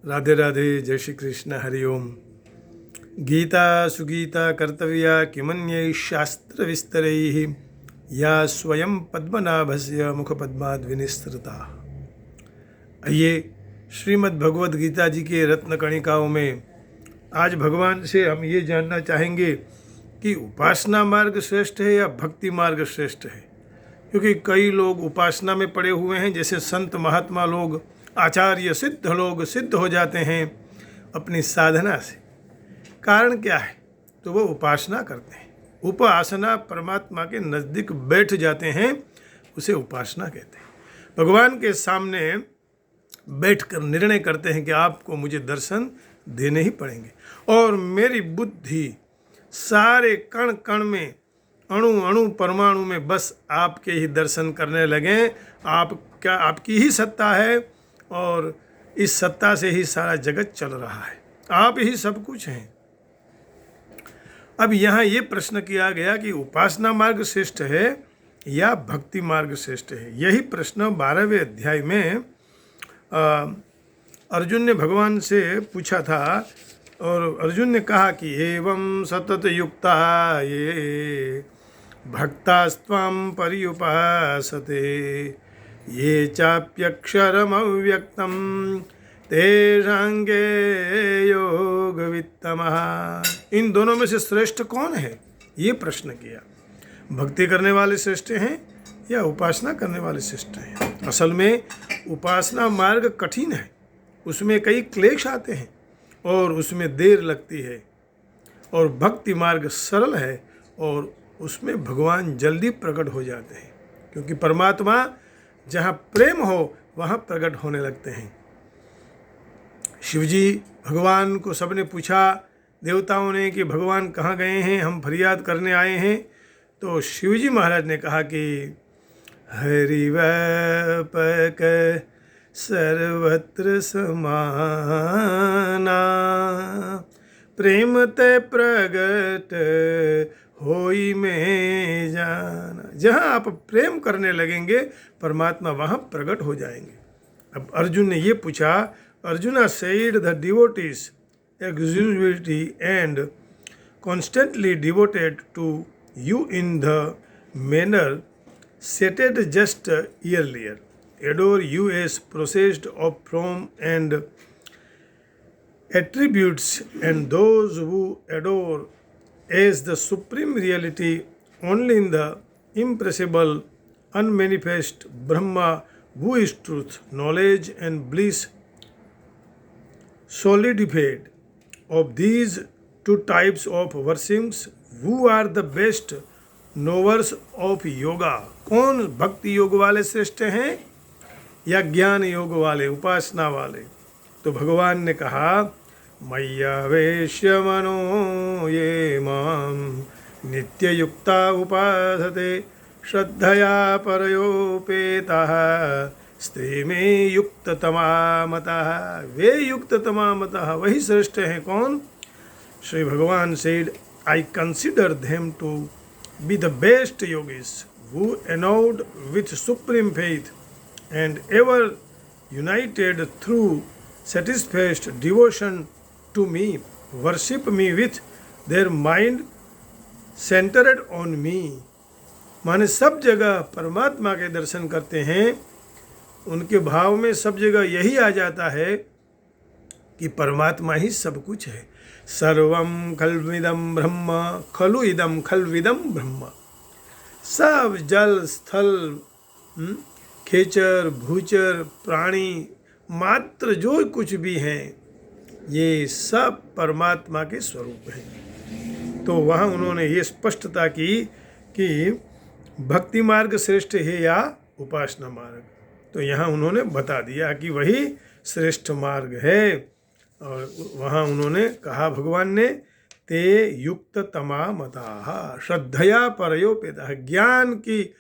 राधे राधे, जय श्री कृष्ण, हरिओम। गीता सुगीता कर्तव्या किमन्यै शास्त्र विस्तरैः या स्वयं पद्मनाभस्य मुखपद्माद् विनिसृता। आइए श्रीमद् भगवद गीता जी के रत्न कणिकाओं में आज भगवान से हम ये जानना चाहेंगे कि उपासना मार्ग श्रेष्ठ है या भक्ति मार्ग श्रेष्ठ है। क्योंकि कई लोग उपासना में पड़े हुए हैं, जैसे संत महात्मा लोग, आचार्य सिद्ध लोग सिद्ध हो जाते हैं अपनी साधना से। कारण क्या है? तो वो उपासना करते हैं। उपासना परमात्मा के नज़दीक बैठ जाते हैं, उसे उपासना कहते हैं। भगवान के सामने बैठकर निर्णय करते हैं कि आपको मुझे दर्शन देने ही पड़ेंगे, और मेरी बुद्धि सारे कण कण में, अणु अणु परमाणु में बस आपके ही दर्शन करने लगें। आपकी ही सत्ता है, और इस सत्ता से ही सारा जगत चल रहा है। आप ही सब कुछ हैं। अब यहाँ ये प्रश्न किया गया कि उपासना मार्ग श्रेष्ठ है या भक्ति मार्ग श्रेष्ठ है। यही प्रश्न 12वें अध्याय में अर्जुन ने भगवान से पूछा था, और अर्जुन ने कहा कि एवं सतत युक्ता ये भक्तास्त्वां पर्युपासते ये चाप्यक्षरमव्यक्तं तेषांगे योगवित्तमः। इन दोनों में से श्रेष्ठ कौन है, ये प्रश्न किया। भक्ति करने वाले श्रेष्ठ हैं या उपासना करने वाले श्रेष्ठ हैं? असल में उपासना मार्ग कठिन है, उसमें कई क्लेश आते हैं और उसमें देर लगती है, और भक्ति मार्ग सरल है और उसमें भगवान जल्दी प्रकट हो जाते हैं। क्योंकि परमात्मा जहाँ प्रेम हो वहाँ प्रकट होने लगते हैं। शिवजी भगवान को सबने पूछा, देवताओं ने, कि भगवान कहाँ गए हैं, हम फरियाद करने आए हैं। तो शिवजी महाराज ने कहा कि हरिव्यापक सर्वत्र समाना प्रेम ते प्रगट होई में जाना। जहाँ आप प्रेम करने लगेंगे परमात्मा वहाँ प्रकट हो जाएंगे। अब अर्जुन ने ये पूछा, arjuna said the devotees exuberity and constantly devoted to you in the manner stated just earlier adore you as possessed of form and attributes, and those who adore as the supreme reality only in the impressible unmanifest Brahma, who is truth, knowledge and bliss solidified. Of these two types of worships, who are the best knowers of yoga? कौन भक्ति योग वाले श्रेष्ठ हैं या ज्ञान योग वाले, उपासना वाले? तो भगवान ने कहा, मय्यावेश्य मनो ये माम नित्ययुक्ता उपासते श्रद्धया परयोपेताः स्त्री में युक्ततमा मतः। वे युक्ततमा मतः वही श्रेष्ठ हैं। कौन? Shri Bhagavan said, I consider them to be the best yogis who endowed with supreme faith and ever united through satisfied devotion to me, worship me with their mind centered on me। माने सब जगह परमात्मा के दर्शन करते हैं, उनके भाव में सब जगह यही आ जाता है कि परमात्मा ही सब कुछ है। सर्वं खल्विदं ब्रह्म खलु इदं खल्विदं ब्रह्म। सब जल स्थल, खेचर भूचर, प्राणी मात्र जो कुछ भी हैं, ये सब परमात्मा के स्वरूप हैं। तो वहाँ उन्होंने ये स्पष्टता की कि भक्ति मार्ग श्रेष्ठ है या उपासना मार्ग। तो यहाँ उन्होंने बता दिया कि वही श्रेष्ठ मार्ग है। और वहाँ उन्होंने कहा, भगवान ने, ते युक्त तमा मताः श्रद्धया परयोपेताः। ज्ञान की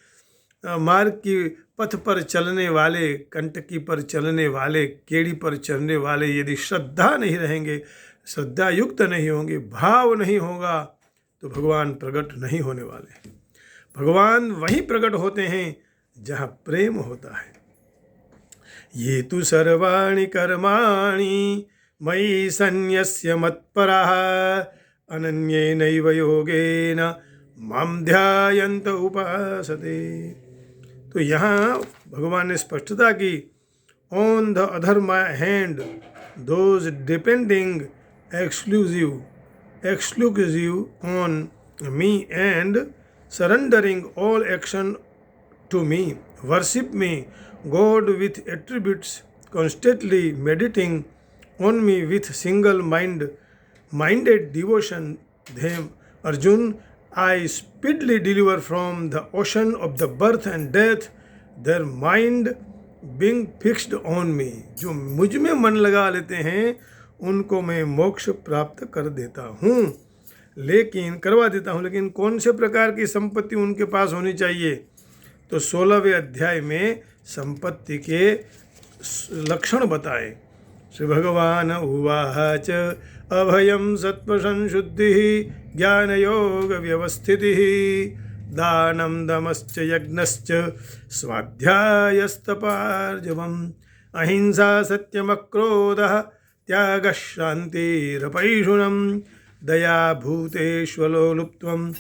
मार्ग की पथ पर चलने वाले, कंटकी पर चलने वाले, केड़ी पर चलने वाले यदि श्रद्धा नहीं रहेंगे, श्रद्धा युक्त नहीं होंगे, भाव नहीं होगा, तो भगवान प्रकट नहीं होने वाले। भगवान वहीं प्रकट होते हैं जहाँ प्रेम होता है। ये तु सर्वाणि कर्माणि मयि सन्न्यस्य मत्परः अनन्येनैव योगेन मां ध्यायन्त उपासते। तो यहाँ भगवान ने स्पष्टता की, on the other my hand those depending exclusive on me and surrendering all action to me, worship me, God with attributes, constantly meditating on me with minded devotion, them Arjun I speedily deliver from the ocean of the birth and death, their mind being fixed on me। जो मुझ में मन लगा लेते हैं उनको मैं मोक्ष प्राप्त कर देता हूँ, करवा देता हूँ। लेकिन कौन से प्रकार की संपत्ति उनके पास होनी चाहिए? तो 16वें अध्याय में संपत्ति के लक्षण बताए। श्री भगवान उवाच अभयम सत्व संशुद्धि ज्ञान योग व्यवस्थिति दानम दमश्च यज्ञश्च स्वाध्यायस्तपार्जवम् अहिंसा सत्यमक्रोधः त्यागः शान्तिरपैशुनम् दया भूतेष्वलोलुप्त्वं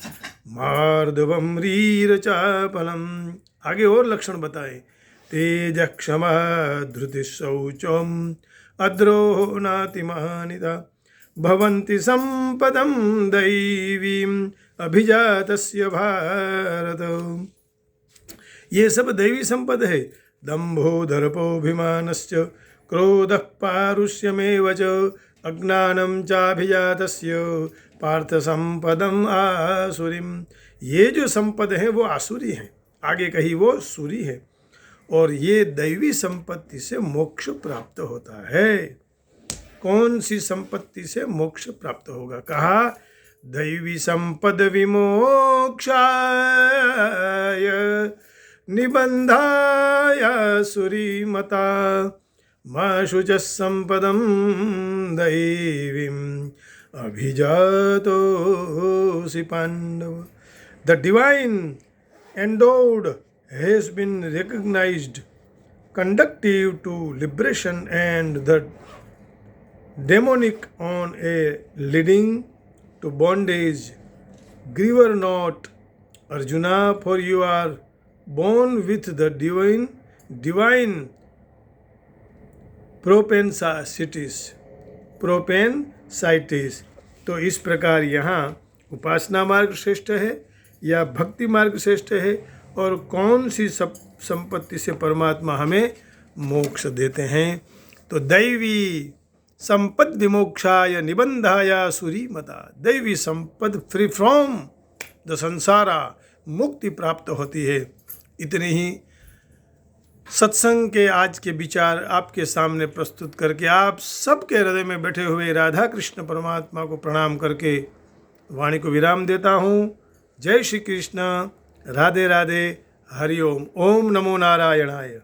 मार्दवं ह्रीरचापलम्। आगे और लक्षण बताए। तेज क्षमा धृति शौचम अद्रोहो नातिमानिता भवन्ति संपदं दैवीम् अभिजातस्य भारत। ये सब दैवी संपद है। दंभो दर्पोभिमानश्च क्रोधः पारुष्यमेव च अज्ञानं चाभिजातस्य पार्थ संपदम आसुरीम। ये जो संपद है वो आसुरी है, आगे कही वो सूरी है, और ये दैवी संपत्ति से मोक्ष प्राप्त होता है। कौन सी संपत्ति से मोक्ष प्राप्त होगा? कहा दैवी संपद विमोक्षाय निबंधाय सुरीमता मा शुचः संपदं दैवीम् अभिजातोऽसि Pandava. The divine endowed has been recognized conducive to liberation and the demonic on a leading to bondage. Grieve not, Arjuna, for you are born with the divine propensities। तो इस प्रकार यहाँ उपासना मार्ग श्रेष्ठ है या भक्ति मार्ग श्रेष्ठ है, और कौन सी सब संपत्ति से परमात्मा हमें मोक्ष देते हैं? तो दैवी संपद विमोक्षाय निबंधाय सुरीमता। दैवी संपद फ्री फ्रॉम द संसारा, मुक्ति प्राप्त होती है। इतने ही सत्संग के आज के विचार आपके सामने प्रस्तुत करके आप सबके हृदय में बैठे हुए राधा कृष्ण परमात्मा को प्रणाम करके वाणी को विराम देता हूँ। जय श्री कृष्ण, राधे राधे, हरि ओम। ओम नमो नारायणाय।